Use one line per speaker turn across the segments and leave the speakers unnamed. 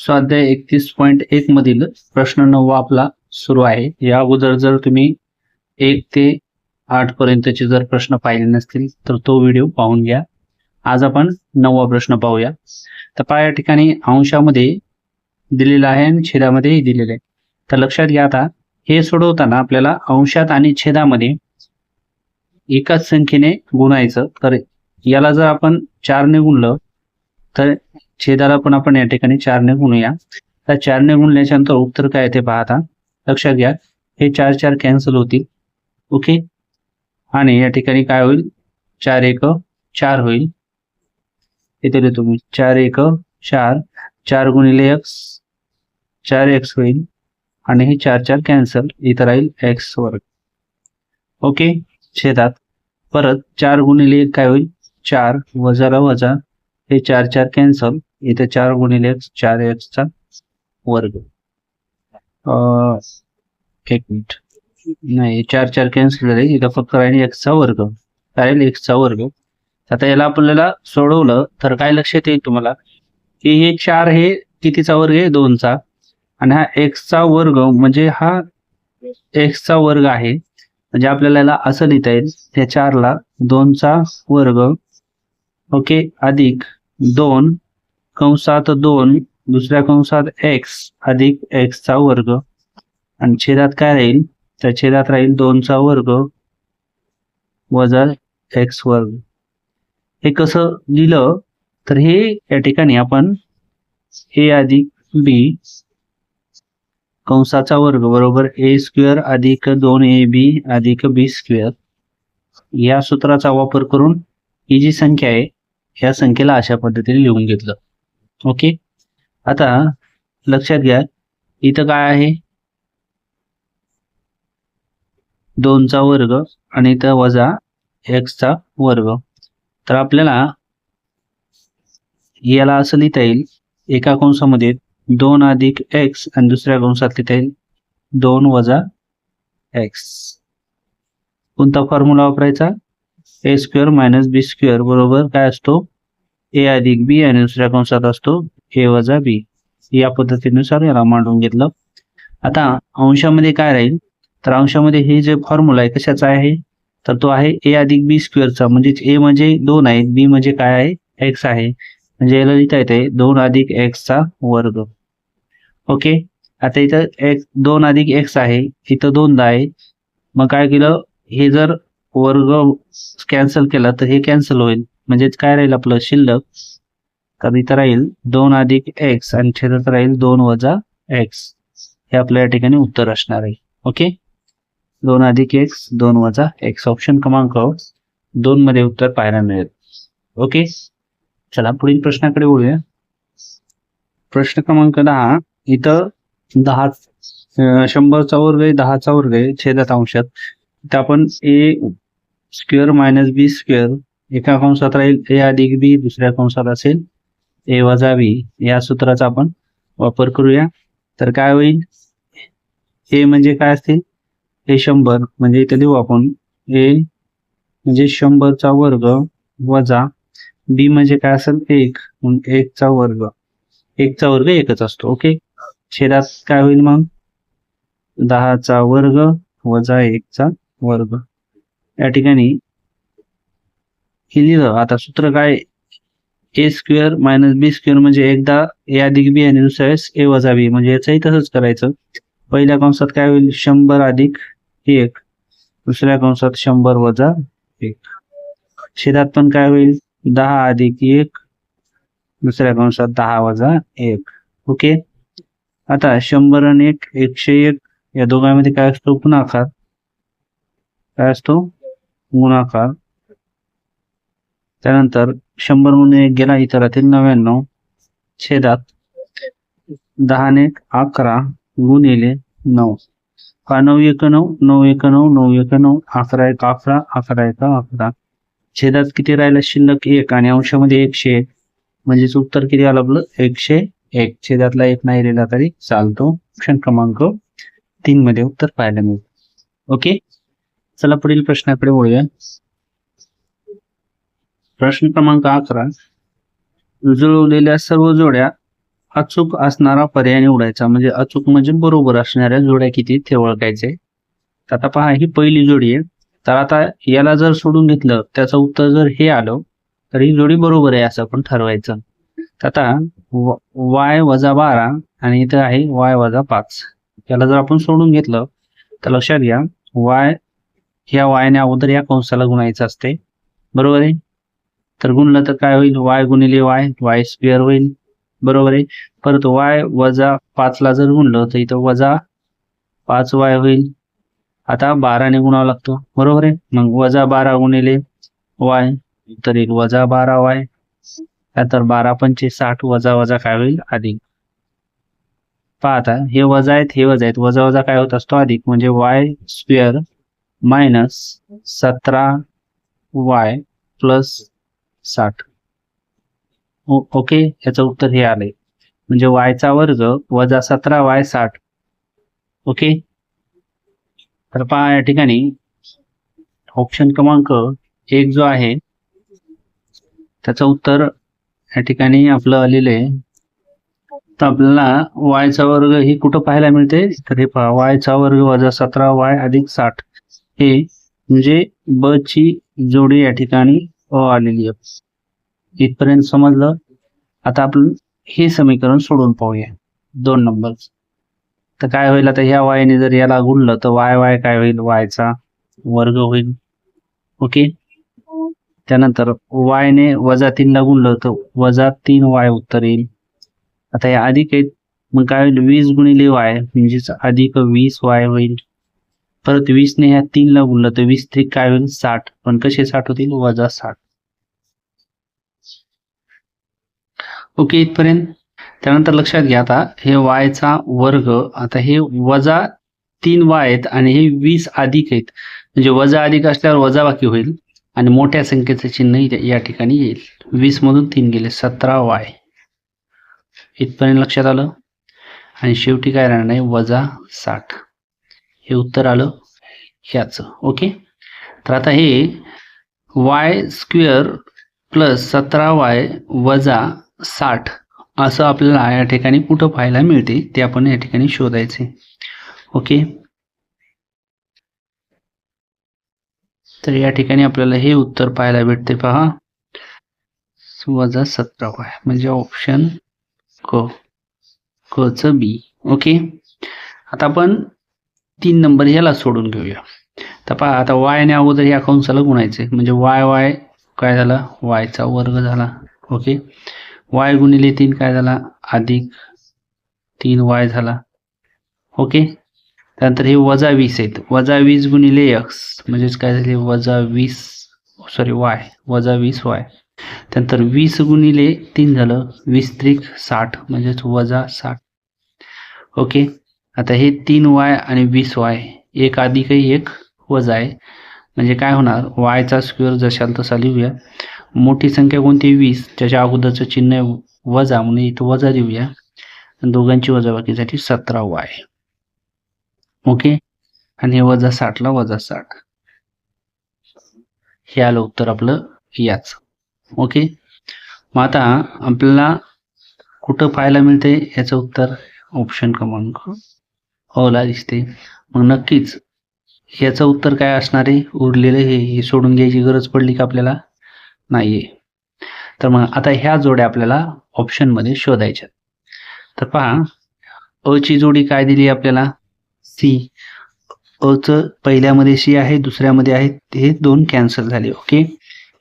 स्वाध्याय 31.1 मधील प्रश्न 9 आपला सुरू आहे. या अगोदर जर तुम्ही 1 ते 8 पर्यंतचे जर प्रश्न पाहिले नसतील तर तो व्हिडिओ पाहून घ्या. आज आपण 9वा प्रश्न पाहूया. तर पहा या ठिकाणी अंशामध्ये दिलेला आहे आणि छेदामध्येही दिलेले आहे. तर लक्षात घ्या, आता हे सोडवताना आपल्याला अंशात आणि छेदामध्ये एकाच संख्येने गुणायचं. तर याला जर आपण 4 ने गुणलं तर छेदाला पण आपण या ठिकाणी 4 ने गुणूया. तर 4 ने गुणल्याच्या नंतर उत्तर काय ते पाहता. लक्षात घ्या, हे 4 4 कॅन्सल होतील. ओके, आणि या ठिकाणी काय होईल, 4 1 4 होईल. इथे लिहितो मी 4 1 4, 4 गुणिले x 4x होईल आणि हे 4 4 कॅन्सल, इथं राहील x वर्ग. ओके, छेदात परत 4 गुणिले 1 काय होईल, 4 वजाला वजा, हे 4 4 कॅन्सल, इथे 4 गुणिले x 4x चा वर्ग. एक मिनिट, नाही 4 4 कॅन्सल झाले, इथं फक्त राहील x चा वर्ग, राहील x चा वर्ग. आता याला आपल्याला सोडवलं तर काय लक्षात येईल तुम्हाला की हे 4 हे कितीचा वर्ग आहे, 2 चा, आणि हा x चा वर्ग म्हणजे हा x चा वर्ग आहे. म्हणजे आपल्याला याला असं लिहिता येईल, त्या 4 ला 2 चा वर्ग, ओके, अधिक 2 कंसात 2 दुसऱ्या कंसात x अधिक x चा वर्ग, आणि छेदात काय राहील, त्या छेदात राहील 2 चा वर्ग वजा x वर्ग. हे कसं लिहिलं तर हे या ठिकाणी आपण a अधिक b कंसाचा वर्ग बरोबर a स्क्वेअर अधिक 2ab अधिक b स्क्वेअर या सूत्राचा वापर करून ही जी संख्या आहे या संख्येला अशा पद्धतीने लिहून घेतलं. ओके, आता लक्षात घ्या, इथं काय आहे, 2 चा वर्ग आणि इथं वजा x चा वर्ग. तर आपल्याला याला असं लिहिता येईल, एका कंसामध्ये 2 अधिक x आणि दुसऱ्या कंसात लिहिता येईल 2 वजा x. कोणता फॉर्म्युला वापरायचा, a square minus b square बरोबर काय असतो, a अधिक b आणि दुसऱ्या कंसात असतो a वजा b. या पद्धतीनुसार याला मांडून घेतलं. आता अंशामध्ये काय राहील, तर अंशामध्ये हे जे फॉर्म्युला आहे कशाचा आहे, तर तो आहे a अधिक b स्क्वेअरचा. म्हणजे a म्हणजे 2 आहे, b म्हणजे काय आहे, x आहे. म्हणजे याला लिहिता येते 2 अधिक x चा वर्ग. ओके, आता इथं 2 अधिक x आहे, इथं 2दा आहे. मग काय केलं, हे जर वर्ग कॅन्सल केला तर हे कॅन्सल होईल, म्हणजेच काय राहील आपलं शिल्लक, तर इथं राहील 2 अधिक x आणि छेदात राहील 2 वजा x. हे आपल्या या ठिकाणी उत्तर असणार आहे. ओके, 2 अधिक x 2 वजा x, ऑप्शन क्रमांक 2 मध्ये उत्तर पाहायला मिळेल. ओके, चला पुढील प्रश्नाकडे वळूया. प्रश्न क्रमांक 10, इथं 10 100चा वर्ग आहे, 10चा वर्ग आहे, छेदात अंशात. तर आपण a square minus b square, एका कंसात राहील a अधिक b, दुसऱ्या कंसात असेल a वजा b, या सूत्राचा आपण वापर करूया. तर काय होईल, a म्हणजे काय असतील, हे 100, म्हणजे इथे लिहू आपण a म्हणजे 100चा वर्ग वजा b म्हणजे काय असेल 1, म्हणून 1 चा वर्ग, 1 चा वर्ग 1च असतो. ओके, छेदात काय होईल मग, 10चा वर्ग वजा 1 चा वर्ग. या ठिकाणी हे लिहिलं. आता सूत्र काय, a square minus b square म्हणजे एकदा a अधिक b आणि दुसऱ्या वेळेस a वजा b, म्हणजे याचंही तसंच करायचं. पहिल्या कंसात काय होईल, 100 अधिक 1, दुसऱ्या कंसात 100 वजा 1. छेदात पण काय होईल, 10 अधिक 1, दुसऱ्या कंसात 10 वजा 1. ओके, आता 100 आणि 1 101, या दोघांमध्ये काय असतो, गुणाकार. काय असतो, गुणाकार. त्यानंतर 100 म्हणून 1 गेला, इथं राहतील 99. छेदात 10 ने 11 गुणिले 9, 9 1 9 9 1 9 9 1 9, 11 1 11 11 1 11. छेदात किती राहिलं, शिल्लक 1, आणि अंशामध्ये 101, म्हणजेच उत्तर किती आलं आपलं, 101. छेदातला 1 नाही लिहिला तरी चालतो. ऑप्शन क्रमांक 3 मध्ये उत्तर पाहायला मिळेल. ओके, चला पुढील प्रश्नाकडे वळूया. प्रश्न क्रमांक 11, जुळवलेल्या सर्व जोड्या अचूक असणारा पर्याय निवडायचा, म्हणजे अचूक म्हणजे बरोबर असणाऱ्या जोड्या किती ते ओळखायचे. तर आता पहा ही पहिली जोडी आहे, तर आता याला जर सोडून घेतलं त्याचं उत्तर जर हे आलं तर ही जोडी बरोबर आहे असं आपण ठरवायचं. तर आता y-12 आणि इथं आहे y-5, याला जर आपण सोडून घेतलं तर लक्षात घ्या y ह्या y ने अगोदर या कंसाला गुणायचं असते, बरोबर आहे. तर गुणलं तर काय होईल, y गुणिले y स्क्वेअर होईल, बरोबर आहे. परत y-5 ला जर गुणलं तर इथं -5y होईल. आता 12 ने गुणावं लागतो, बरोबर आहे. मग -12 गुणिले y तर येईल -12y. तर 12×5 = 60, वजा काय होईल अधिक. पहा आता हे वजा आहेत हे वजा आहेत, वजा काय होत असतो अधिक, म्हणजे y square minus 17y plus 60. Okay, याचं उत्तर हे आलंय, म्हणजे y चा वर्ग वजा 17y 60. ओके, तर पहा या ठिकाणी ऑप्शन क्रमांक 1 जो आहे त्याचं उत्तर या ठिकाणी आपलं आलेलं आहे. तर आपल्याला y चा वर्ग हे कुठं पाहायला मिळते, तर हे पहा y चा वर्ग वजा 17y अधिक 60 हे म्हणजे ब ची जोडी या ठिकाणी आलेली आहे. इथपर्यंत समजलं. आता आपण हे समीकरण सोडून पाहूया 2 नंबर. तर काय होईल, आता ह्या y ने जर याला गुणलं तर y काय होईल, y चा वर्ग होईल. ओके, त्यानंतर y ने -3 ला गुणलं तर -3y उत्तर येईल. आता हे अधिक आहेत, मग काय होईल 20 गुणिले y म्हणजेच अधिक 20y होईल. परत 20 ने ह्या 3 ला गुणलं तर 20 त्रिक काय होईल 60, पण कसे 60 होतील, -60. ओके इथपर्यंत. त्यानंतर लक्षात घ्या आता हे y चा वर्ग, आता हे -3y आहेत आणि हे 20 अधिक आहेत, म्हणजे वजा अधिक असल्यावर वजा बाकी होईल आणि मोठ्या संख्येचं चिन्ह या ठिकाणी येईल. 20 मधून 3 गेले 17y. इथपर्यंत लक्षात आलं. आणि शेवटी काय राहणार आहे, -60. हे उत्तर आलं ह्याचं. ओके, तर आता हे y स्क्वेअर प्लस 17y वजा 60 असं आपल्याला या ठिकाणी कुठं पाहायला मिळते ते आपण या ठिकाणी शोधायचे. ओके, तर या ठिकाणी आपल्याला हे उत्तर पाहायला भेटते, पहा -17y, म्हणजे ऑप्शन क च बी. ओके, आता आपण 3 नंबर याला सोडून घेऊया. तर पहा आता y ने अगोदर या कंसाला गुणायचे, म्हणजे y काय झाला, y चा वर्ग झाला. ओके, y गुणिले 3 काय झाला, अधिक 3y झाला. ओके, त्यानंतर हे -20 आहेत, -20 गुणिले x म्हणजेच काय झाले, -20y. त्यानंतर 20 गुणिले 3 झालं 20 त्रिक 60 म्हणजेच -60. ओके, आता हे 3y आणि 20y, एक अधिक आहे एक वजा आहे, म्हणजे काय होणार, y चा स्क्वेअर जशाल तसा लिहूया. मोठी संख्या कोणती 20, त्याच्या अगोदरचं चिन्ह आहे वजा, म्हणून इथं वजा लिहूया. दोघांची वजाबाकीसाठी 17y. ओके, आणि हे -60 ला -60. हे आलं उत्तर आपलं याच. ओके, मग आता आपल्याला कुठं पाहायला मिळते याचं उत्तर, ऑप्शन क्रमांक अ ला दिसते. मग नक्कीच याचं उत्तर काय असणार आहे, उरलेलं हे सोडून घ्यायची गरज पडली का आपल्याला, नाहीये. तर मग आता ह्या जोड्या आपल्याला ऑप्शन मध्ये शोधायच्या. तर पहा अ ची जोडी काय दिली आपल्याला, सी. अ च पहिल्यामध्ये सी आहे, दुसऱ्यामध्ये आहे, हे 2 कॅन्सल झाले. ओके,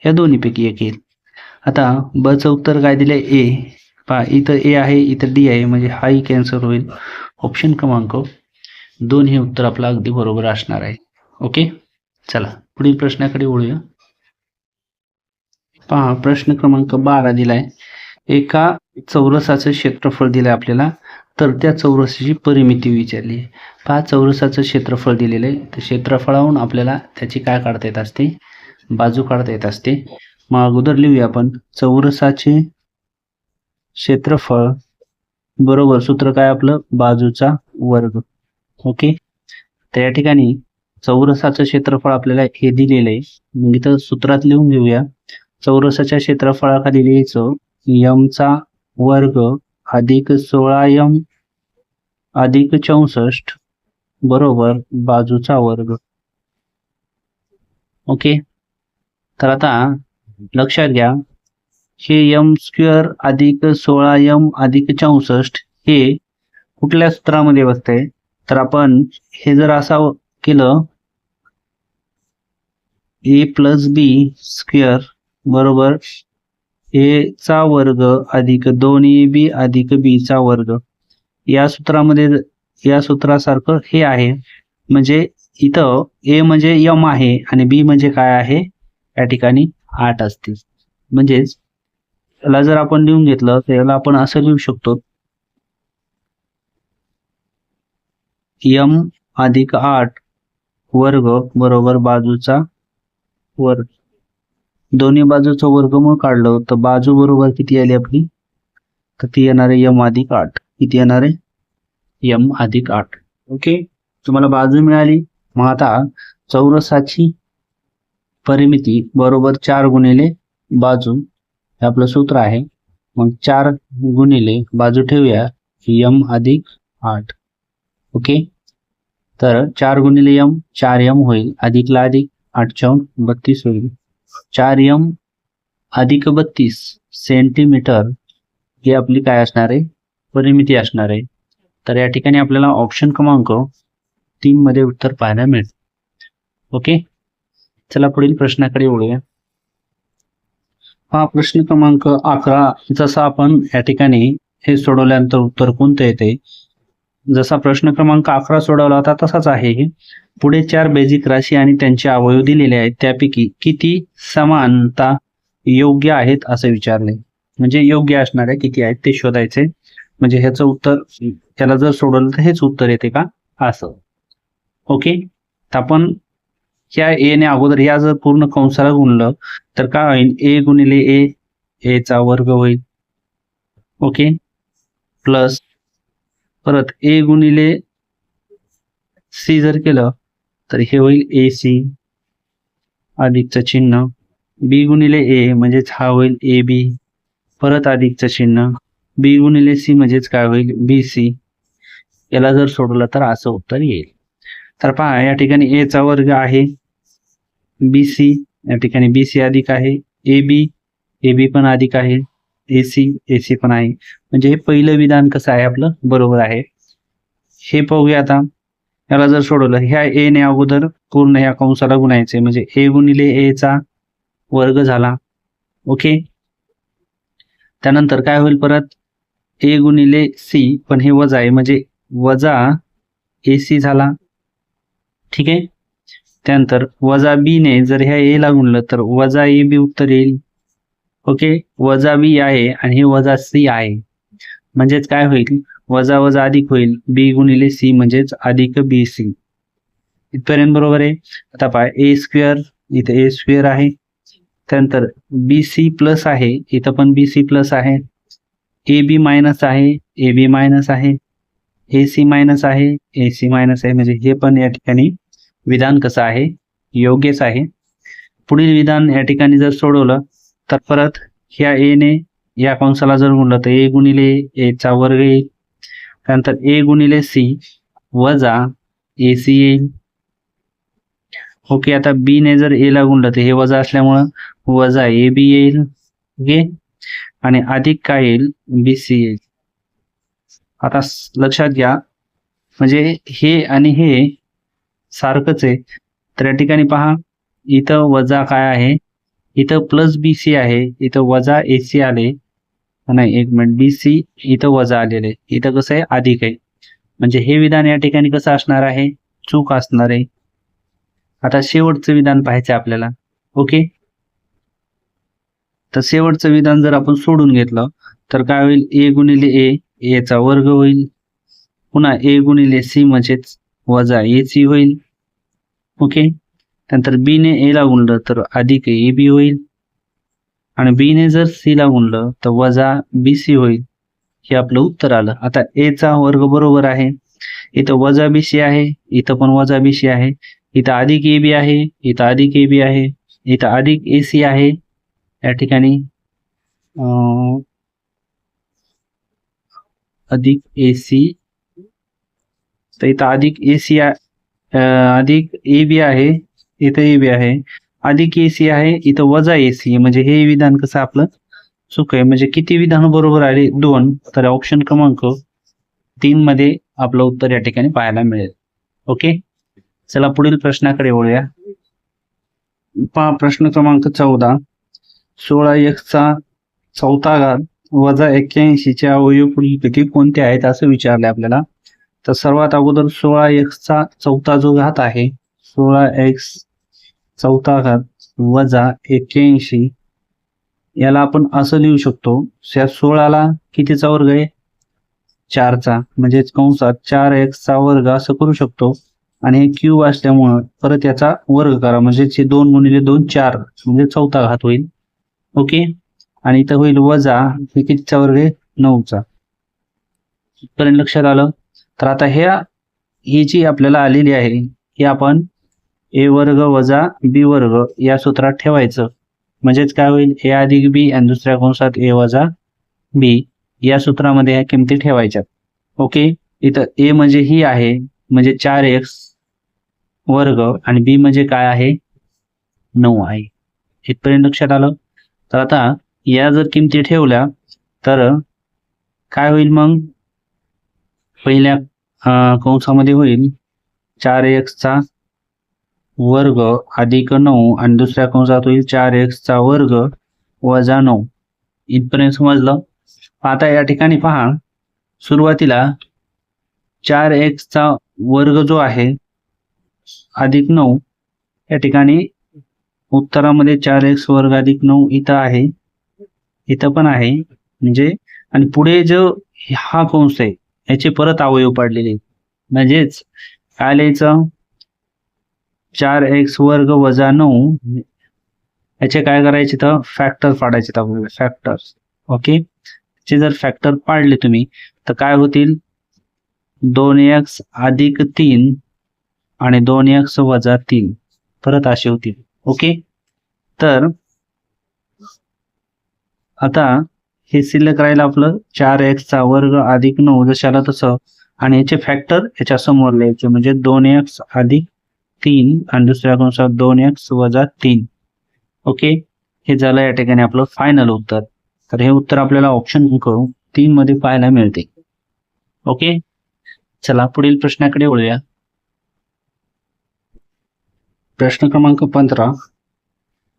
या दोन्हीपैकी एक येईल. आता ब चं उत्तर काय दिले, ए. पहा इथं ए आहे, इथं डी आहे, म्हणजे हाही कॅन्सल होईल. ऑप्शन क्रमांक 2 हे उत्तर आपलं अगदी बरोबर असणार आहे. ओके, चला पुढील प्रश्नाकडे वळूया. पहा प्रश्न क्रमांक 12 दिलाय. एका चौरसाचं क्षेत्रफळ दिलंय आपल्याला, तर त्या चौरसाची परिमिती विचारली आहे. पहा चौरसाचं क्षेत्रफळ दिलेलं आहे, तर क्षेत्रफळावरून आपल्याला त्याची काय काढता येत असते, बाजू काढता येत असते. मग अगोदर लिहूया आपण, चौरसाचे क्षेत्रफळ बरोबर सूत्र काय आपलं, बाजूचा वर्ग. ओके, तर या ठिकाणी चौरसाचं क्षेत्रफळ आपल्याला हे दिलेलं आहे, मग इथं सूत्रात लिहून घेऊया. चौरसाच्या क्षेत्रफळाखाली लिहायचं m चा वर्ग अधिक 16m अधिक 64 बरोबर बाजूचा वर्ग. ओके, तर आता लक्षात घ्या, हे m² अधिक 16m अधिक 64 हे कुठल्या सूत्रामध्ये बसतंय, तर आपण हे जर असं केलं a प्लस बी स्क्वेअर बरोबर a चा वर्ग अधिक 2ab अधिक b चा वर्ग, या सूत्रामध्ये या सूत्रासारखं हे आहे. म्हणजे इथं a म्हणजे m आहे आणि b म्हणजे काय आहे, या ठिकाणी 8 असतील. म्हणजेच याला जर आपण लिहून घेतलं तर याला आपण असं लिहू शकतो, m अधिक 8 वर्ग बरोबर बाजूचा वर्ग. दोन्ही बाजूचं वर्गमूळ काढलं तर बाजू बरोबर किती आली आपली, तर ती येणार आहे m अधिक 8. किती येणार आहे, m अधिक 8. ओके, तुम्हाला बाजू मिळाली. मग आता चौरसाची परिमिती बरोबर 4 गुणिले बाजू हे आपलं सूत्र आहे. मग 4 गुणिले बाजू ठेवूया m अधिक 8. ओके, तर 4 गुणिले m 4m होईल, अधिकला अधिक 8 चौक 32 होईल. 4m अधिक 32 सेंटीमीटर ही आपली काय असणार आहे, परिमिती असणार आहे. तर या ठिकाणी आपल्याला ऑप्शन क्रमांक 3 मध्ये उत्तर पाहायला मिळेल. ओके, चला पुढील प्रश्नाकडे वळूया. हा प्रश्न क्रमांक 11. जसा आपण या ठिकाणी हे सोडवल्यानंतर उत्तर कोणतं येते, जसा प्रश्न क्रमांक 11 सोडवला होता तसाच आहे. पुढे 4 बेसिक राशी आणि त्यांचे अवयव दिलेले आहेत, त्यापैकी किती समानता योग्य आहेत असं विचारले. म्हणजे योग्य असणाऱ्या किती आहेत ते शोधायचे. म्हणजे ह्याचं उत्तर, त्याला जर सोडवलं तर हेच उत्तर येते का असं. ओके, तर आपण ह्या ए ने अगोदर या जर पूर्ण कंसाला गुणलं तर काय होईल, ए गुणिले ए चा वर्ग होईल. ओके, प्लस परत ए गुणिले सी जर केलं तर हे होईल ए सी अधिकचं चिन्ह, बी गुणिले ए म्हणजेच हा होईल ए बी, परत अधिकचं चिन्ह, बी गुणिले सी म्हणजेच काय होईल बी सी. याला जर सोडवलं तर असं उत्तर येईल. तर पहा या ठिकाणी ए चा वर्ग आहे, बी सी या ठिकाणी बी सी अधिक आहे, ए बी पण अधिक आहे, ए सी पण आहे. म्हणजे हे पहिलं विधान कसं आहे आपलं, बरोबर आहे. हे पाहूया आता. याला जर सोडवलं, ह्या ए ने अगोदर पूर्ण ह्या कंसाला गुणायचे, म्हणजे ए गुणिले ए चा वर्ग झाला. ओके, त्यानंतर काय होईल, परत ए गुणिले सी पण हे वजा आहे, म्हणजे वजा ए सी झाला. ठीक आहे, त्यानंतर वजा बी ने जर ह्या ए ला गुणलं तर वजा ए बी उत्तर येईल. ओके, वजा बी आहे आणि हे वजा सी आहे, म्हणजेच काय होईल, वजा वजा अधिक होईल, बी गुणिले सी म्हणजेच अधिक बी सी. इथपर्यंत बरोबर आहे. आता पहा ए स्क्वेअर, इथे ए स्क्वेअर आहे, त्यानंतर बी सी प्लस आहे, इथं पण बी सी प्लस आहे, ए बी मायनस आहे, ए बी मायनस आहे, ए सी मायनस आहे, ए सी मायनस आहे. म्हणजे हे पण या ठिकाणी विधान कसं आहे, योग्यच आहे. पुढील विधान या ठिकाणी जर सोडवलं तर परत ह्या ए ने या कंसाला जर गुणलं तर ए गुणिले ए चा वर्ग येईल, त्यानंतर ए गुणिले सी वजा ए सी येईल. ओके, आता बी ने जर ए ला गुणलं तर हे वजा असल्यामुळं वजा ए बी येईल. ओके, आणि अधिक काय येईल, बी सी येईल. आता लक्षात घ्या, म्हणजे हे आणि हे सारखंच आहे. तर या ठिकाणी पहा, इथं वजा काय आहे, इथं प्लस बी सी आहे, इथं वजा ए सी आले, नाही एक मिनिट, बी सी इथं वजा आलेले, इथं कसं आहे अधिक आहे. म्हणजे हे विधान या ठिकाणी कसं असणार आहे, चूक असणार आहे. आता शेवटचं विधान पाहायचं आपल्याला. ओके, तर शेवटचं विधान जर आपण सोडून घेतलं तर काय होईल, ए गुणिले ए चा वर्ग होईल, पुन्हा ए गुणिले सी म्हणजेच वजा ए सी होईल. ओके, त्यानंतर बी ने ए ला गुणलं तर अधिक ए बी होईल, आणि बी ने जर सी ला गुणलं तर वजा बी सी होईल. हे आपलं उत्तर आलं. आता ए चा वर्ग बरोबर आहे, इथं वजा बी सी आहे, इथं पण वजा बी सी आहे, इथं अधिक ए बी आहे, इथं अधिक ए बी आहे, इथं अधिक ए सी आहे. या ठिकाणी अधिक AC, तर इथं अधिक AC अधिक AB आहे, इथं AB आहे, अधिक AC आहे, इथं वजा AC, म्हणजे हे विधान कसं आपलं चूक आहे. म्हणजे किती विधान बरोबर आले? 2. तर ऑप्शन क्रमांक 3 मध्ये आपलं उत्तर या ठिकाणी पाहायला मिळेल. ओके, चला पुढील प्रश्नाकडे वळूया. पहा प्रश्न क्रमांक 14. 16x चा चौथा घात वजा 81 चे अवयव पुढीलपैकी कोणते आहेत असं विचारले आपल्याला. तर सर्वात अगोदर 16x चा चौथा जो घात आहे, 16x चौथा घात वजा 81, याला आपण असं लिहू शकतो. या 16ला कितीचा वर्ग आहे? 4चा, म्हणजे कंसात 4x चा वर्ग असं करू शकतो. आणि हे क्यूब असल्यामुळं परत याचा वर्ग करा, म्हणजे 2 गुणिले 2 4, म्हणजे चौथा घात होईल. ओके, आणि इथं होईल वजा, हे कितीचा वर्ग आहे? 9चा. इथपर्यंत लक्षात आलं. तर आता ही जी आपल्याला आलेली आहे ही आपण a वर्ग वजा b वर्ग या सूत्रात ठेवायचं. म्हणजेच काय होईल? a अधिक b आणि दुसऱ्या कंसात a वजा b या सूत्रामध्ये ह्या किमती ठेवायच्या. ओके, इथं a म्हणजे ही आहे, म्हणजे 4x वर्ग, आणि b म्हणजे काय आहे? 9 आहे. इथपर्यंत लक्षात आलं. तर आता या जर किमती ठेवल्या तर काय होईल? मग पहिल्या कंसामध्ये होईल 4x चा वर्ग अधिक 9 आणि दुसऱ्या कंसात होईल 4x चा वर्ग वजा 9. इथपर्यंत समजलं. आता या ठिकाणी पहा, सुरुवातीला 4x चा वर्ग जो आहे अधिक 9, या ठिकाणी उत्तरामध्ये 4x वर्ग अधिक 9 इथं आहे, इथं पण आहे, म्हणजे आणि पुढे जो हा कंस आहे याचे परत अवयव पाडलेले, म्हणजेच काय लिहायचं? 4x वर्ग वजा 9 याचे काय करायचे? तर फॅक्टर पाडायचे आपल्याला, फॅक्टर. ओके, त्याचे जर फॅक्टर पाडले तुम्ही तर काय होतील? 2x अधिक 3 आणि 2x वजा 3 परत असे होतील. ओके, तर आता हे शिल्लक राहील आपलं 4x चा वर्ग अधिक 9 जशाला तसं, आणि याचे फॅक्टर याच्या समोर लिहायचे, म्हणजे 2x अधिक 3 आणि दुसऱ्या कंसात 2x वजा 3. ओके, हे झालं या ठिकाणी आपलं फायनल उत्तर. तर हे उत्तर आपल्याला ऑप्शन 3 मध्ये पाहायला मिळते. ओके, चला पुढील प्रश्नाकडे वळूया. प्रश्न क्रमांक 15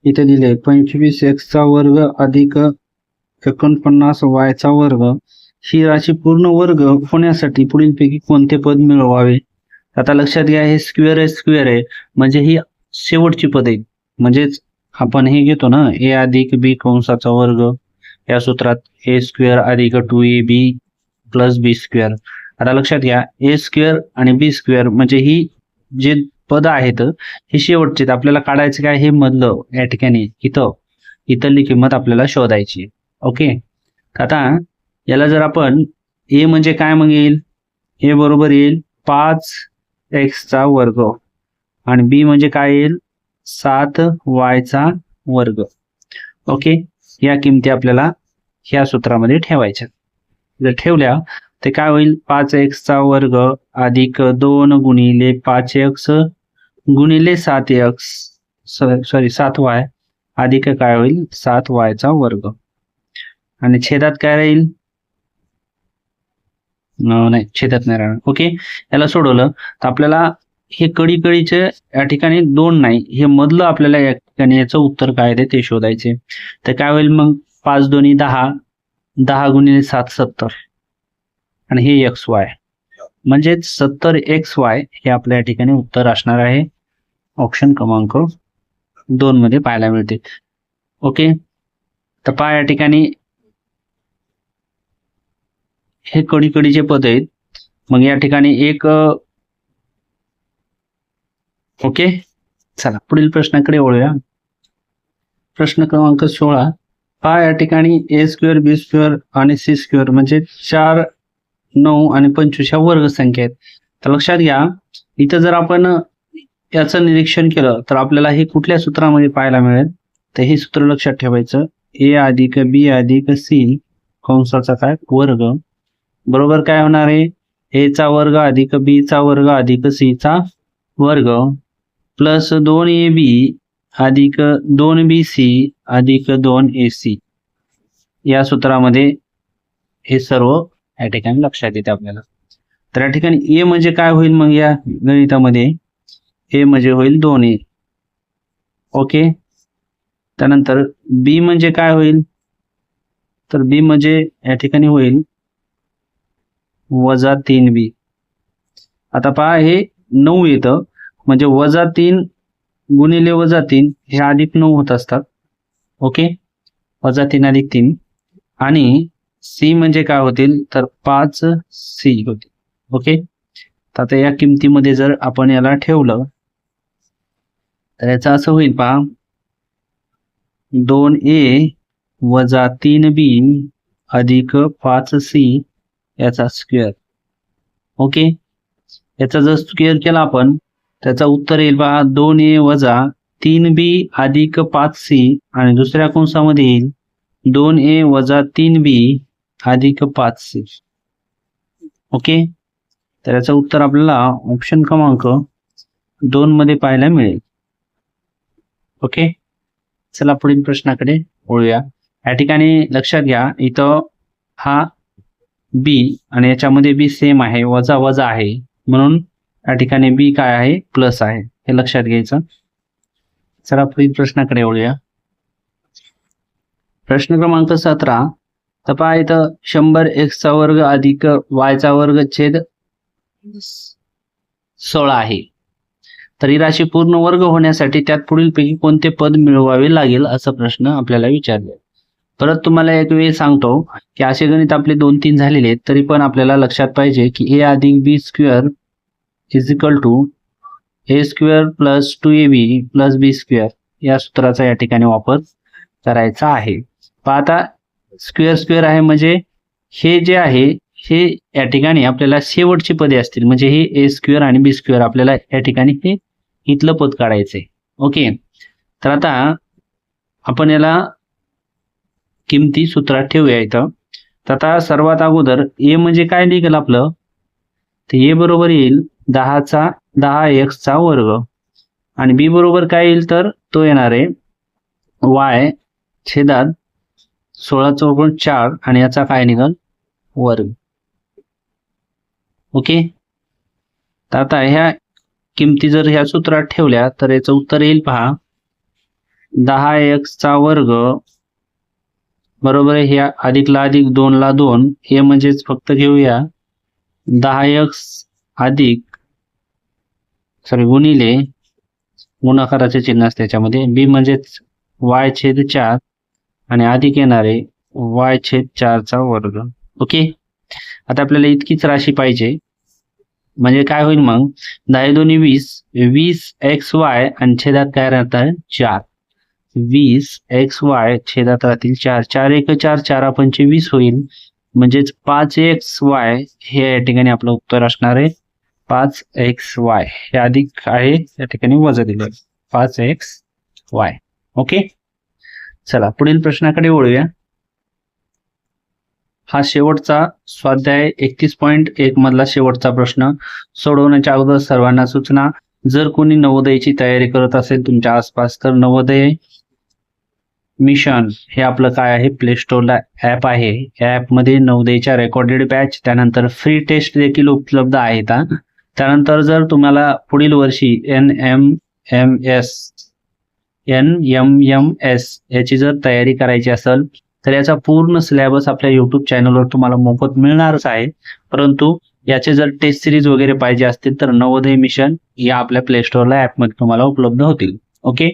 इथे दिले 25x चा वर्ग अधिक 49 y चा वर्ग ही राशी पूर्ण वर्ग होण्यासाठी पुढीलपैकी कोणते पद मिळवावे? आता लक्षात घ्या, हे स्क्वेअर आहे, म्हणजे ही शेवटची पद आहेत. म्हणजेच आपण हे घेतो ना, a अधिक b कंसाचा वर्ग या सूत्रात a स्क्वेअर अधिक 2ab प्लस b स्क्वेअर. आता लक्षात घ्या, a स्क्वेअर आणि b स्क्वेअर म्हणजे ही जे पद आहेत हे शेवटचे, आपल्याला काढायचं काय? हे मधलं या ठिकाणी इथली किंमत आपल्याला शोधायची. ओके, आता याला जर आपण a म्हणजे काय मग येईल? a बरोबर येईल 5x चा वर्ग, आणि b म्हणजे काय येईल? 7y चा वर्ग. ओके, या किमती आपल्याला ह्या सूत्रामध्ये ठेवायच्या. जर ठेवल्या ते काय होईल? 5x चा वर्ग अधिक 2 गुणिले 5x गुणिले 7y अधिक काय होईल? 7y चा वर्ग, आणि छेदात काय राहील? नाही, छेदात नाही राहणार. ओके, याला सोडवलं तर आपल्याला हे कडीचे या ठिकाणी 2 नाही, हे मधलं आपल्याला या ठिकाणी याचं उत्तर काय आहे ते शोधायचे. तर काय होईल मग? 5 दोन्ही 10, 10 गुणिले 7 70, आणि हे xy, म्हणजे 70xy हे आपल्या या ठिकाणी उत्तर असणार आहे. ऑप्शन क्रमांक 2 मध्ये पाहायला मिळते. ओके, तर पहा या ठिकाणी हे कडीचे पद आहेत. मग या ठिकाणी एक ओके, चला पुढील प्रश्नाकडे वळूया. प्रश्न क्रमांक 16 पहा, या ठिकाणी a स्क्वेअर b स्क्वेअर आणि c स्क्वेअर म्हणजे 4, 9 आणि 25 वर्ग संख्या आहेत. तर लक्षात घ्या, इथं जर आपण याचं निरीक्षण केलं तर आपल्याला हे कुठल्या सूत्रामध्ये पाहायला मिळेल? तर हे सूत्र लक्षात ठेवायचं, a अधिक b अधिक c कंसाचा काय? वर्ग बरोबर काय होणार आहे, ए चा वर्ग अधिक बी चा वर्ग अधिक सी चा वर्ग प्लस 2ab अधिक 2bc अधिक 2ac या सूत्रामध्ये हे सर्व या ठिकाणी लक्षात येते आपल्याला. तर या ठिकाणी ए म्हणजे काय होईल मग या गणितामध्ये, ए म्हणजे होईल 2a. ओके. त्यानंतर बी म्हणजे काय होईल, तर बी म्हणजे या ठिकाणी होईल वजा 3b. आता पहा हे 9 येतं, म्हणजे वजा 3 गुणिले वजा 3 हे अधिक 9 होत असतात. ओके. वजा 3 अधिक 3 आणि सी म्हणजे काय होतील, तर 5c होतील. ओके. तर आता या किमतीमध्ये जर आपण याला ठेवलं तर याचं असं होईल पहा, 2a वजा 3b अधिक 5c याचा स्क्वेअर. ओके. याचा जर स्क्वेअर केला आपण त्याचा उत्तर येईल पहा 2a वजा 3b अधिक 5c आणि दुसऱ्या कंसामध्ये येईल 2a वजा 3b अधिक 5c. ओके. तर याचं उत्तर आपल्याला ऑप्शन क्रमांक 2 मध्ये पाहायला मिळेल. ओके. चला पुढील प्रश्नाकडे वळूया. या ठिकाणी लक्षात घ्या, इथं हा बी आणि याच्यामध्ये बी सेम आहे, वजा वजा आहे, म्हणून या ठिकाणी बी काय आहे, प्लस आहे, हे लक्षात घ्यायचं. चला पुढील प्रश्नाकडे वळूया. प्रश्न क्रमांक 17. तर पहा इथं 100x चा वर्ग अधिक y चा वर्ग छेद 16 आहे. तर ही राशी पूर्ण वर्ग होण्यासाठी त्यात पुढीलपैकी कोणते पद मिळवावे लागेल असा प्रश्न आपल्याला विचारला. परत तुम्हाला एक वेळ सांगतो की असे गणित आपले 2-3 झालेले आहेत, तरी पण आपल्याला लक्षात पाहिजे की a अधिक b square is equal to a square plus 2ab plus b square या सूत्राचा या ठिकाणी वापर करायचा आहे. आता स्क्वेअर स्क्वेअर आहे म्हणजे हे जे आहे हे या ठिकाणी आपल्याला शेवटची पदे असतील, म्हणजे हे a स्क्वेअर आणि b स्क्वेअर आपल्याला या ठिकाणी हे इथलं पद काढायचंय. ओके. तर आता आपण याला किमती सूत्रात ठेवूया इथं. तर आता सर्वात अगोदर a म्हणजे काय निघेल आपलं, तर a बरोबर येईल 10x चा वर्ग आणि b बरोबर काय येईल, तर तो येणार आहे y छेदात 16 चौकोन 4 आणि याचा काय निघेल, वर्ग. ओके. तर आता ह्या किमती जर ह्या सूत्रात ठेवल्या तर याचं उत्तर येईल पहा 10x चा वर्ग बरोबर आहे, ह्या अधिकला अधिक 2 ला 2, हे म्हणजेच फक्त घेऊया 10x अधिक गुणिले गुणाकाराचे चिन्ह असते त्याच्यामध्ये, b म्हणजेच y छेद 4 आणि अधिक येणारे y छेद 4 चा वर्ग. ओके. आता आपल्याला इतकीच राशी पाहिजे, म्हणजे काय होईल मग 10 दोन्ही 20xy आणि छेदात काय राहतात 4, 20xy छेदात राहतील 4, 4 1 4, 4 पंचे 20 होईल, म्हणजेच 5xy हे या ठिकाणी आपलं उत्तर असणार आहे 5xy. हे अधिक आहे या ठिकाणी वजा दिलं 5xy. ओके. चला पुढील प्रश्नाकडे वळूया. हा शेवटचा स्वाध्याय 31.1 मधला शेवटचा प्रश्न सोडवण्याच्या अगोदर सर्वांना सूचना, जर कोणी नवोदयची तयारी करत असेल तुमच्या आसपास तर नवोदय मिशन हे आपलं काय आहे, प्ले स्टोरला ॲप आहे. या ॲपमध्ये नवोदयच्या रेकॉर्डेड बॅच त्यानंतर फ्री टेस्ट देखील उपलब्ध आहेत. त्यानंतर जर तुम्हाला पुढील वर्षी NMMS याची जर तयारी करायची असेल तर याचा पूर्ण सिलेबस आपल्या YouTube चॅनलवर तुम्हाला मोफत मिळणारच आहे. परंतु याचे जर टेस्ट सिरीज वगैरे पाहिजे असतील तर नवोदय मिशन या आपल्या प्ले स्टोरला ॲपमध्ये तुम्हाला उपलब्ध होतील. ओके.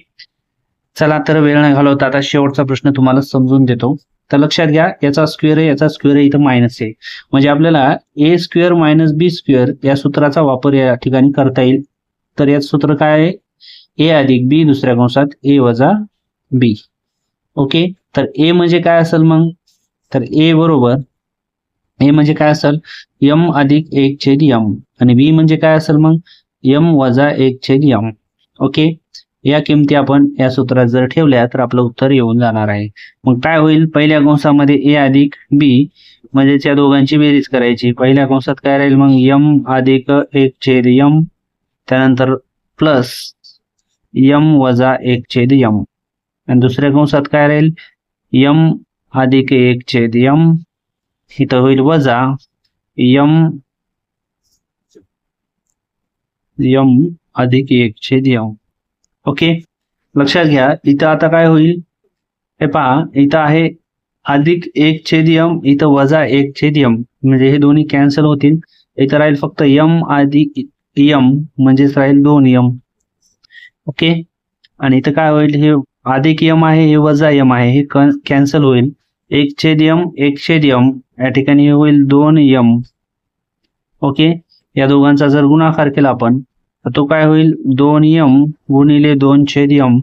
चला तर वेळ न घालवता आता शेवटचा प्रश्न तुम्हाला समजून देतो. तर लक्षात घ्या, याचा स्क्वेअर आहे, याचा स्क्वेअर आहे, इथं मायनस आहे, म्हणजे आपल्याला a square minus b square या सूत्राचा वापर या ठिकाणी करता येईल. तर याचं सूत्र काय आहे, a अधिक b दुसऱ्या कंसात a वजा b. ओके. तर a म्हणजे काय असेल मग, तर a बरोबर a म्हणजे काय असेल m अधिक 1 छेद m आणि b म्हणजे काय असेल मग m वजा 1 छेद m. ओके. या किमती आपण या सूत्रात जर ठेवल्या तर आपलं उत्तर येऊन जाणार आहे. मग काय होईल, पहिल्या कंसामध्ये ए अधिक बी म्हणजे त्या दोघांची बेरीज करायची. पहिल्या कंसात काय राहील मग यम अधिक 1/m, त्यानंतर प्लस यम वजा 1/m, आणि दुसऱ्या कंसात काय राहील यम अधिक 1/m, इथं होईल वजा यम अधिक 1/m. ओके, लक्षात घ्या. इथं आता काय होईल, हे पहा, इथं आहे अधिक 1/m, इथं वजा 1/m, म्हणजे हे दोन्ही कॅन्सल होतील. इथं राहील फक्त m अधिक m, म्हणजेच राहील 2m. ओके, आणि इथं काय होईल, हे अधिक m आहे, हे वजा m आहे, हे कॅन्सल होईल. 1/m या ठिकाणी हे होईल 2m. ओके, या दोघांचा जर गुणाकार केला आपण तर तो काय होईल 2m गुणिले 2/m,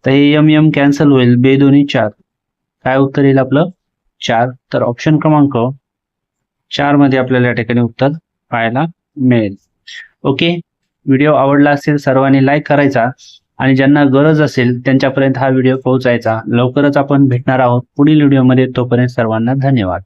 तर हे m कॅन्सल होईल, 2 दोन्ही 4. काय उत्तर येईल आपलं 4. तर ऑप्शन क्रमांक 4 मध्ये आपल्याला या ठिकाणी उत्तर पाहायला मिळेल. ओके, व्हिडिओ आवडला असेल सर्वांनी लाईक करायचा आणि ज्यांना गरज असेल त्यांच्यापर्यंत हा व्हिडिओ पोहोचायचा. लवकरच आपण भेटणार आहोत पुढील व्हिडिओमध्ये. तोपर्यंत सर्वांना धन्यवाद.